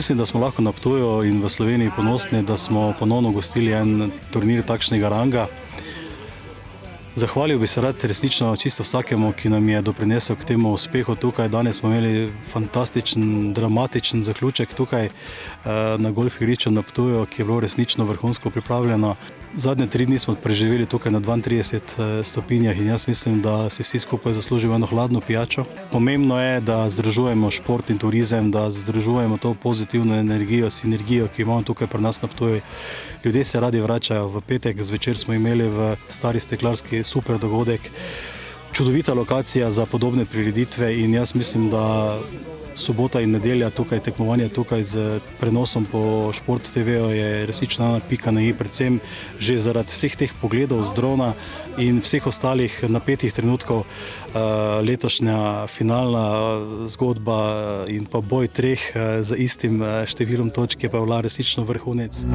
mislim, da smo lahko na Ptuju in v Sloveniji ponosni, da smo ponovno gostili en turnir takšnega ranga. Zahvalil bi se rad resnično čisto vsakemu, ki nam je doprinesel k temu uspehu tukaj. Danes smo imeli fantastičen, dramatičen zaključek tukaj na golf igrišču na Ptuju, ki je bilo resnično vrhunsko pripravljeno. Zadnje 3 dni smo preživeli tukaj na 32 stopinjah in jaz mislim, da si vsi skupaj zaslužimo eno hladno pijačo. Pomembno je, da združujemo šport in turizem, da združujemo to pozitivno energijo, sinergijo, ki imamo tukaj pri nas na Ptuju. Ljudje se radi vračajo. V petek zvečer smo imeli v Stari steklarski super dogodek. Čudovita lokacija za podobne prireditve in jaz mislim, da sobota in nedelja tukaj, tekmovanje tukaj z prenosom po Šport TV-ju je resnično ena pika na i, predvsem že zaradi vseh teh pogledov z drona in vseh ostalih napetih trenutkov. Letošnja finalna zgodba in pa boj treh z istim številom točk je pa bila resnično vrhunec.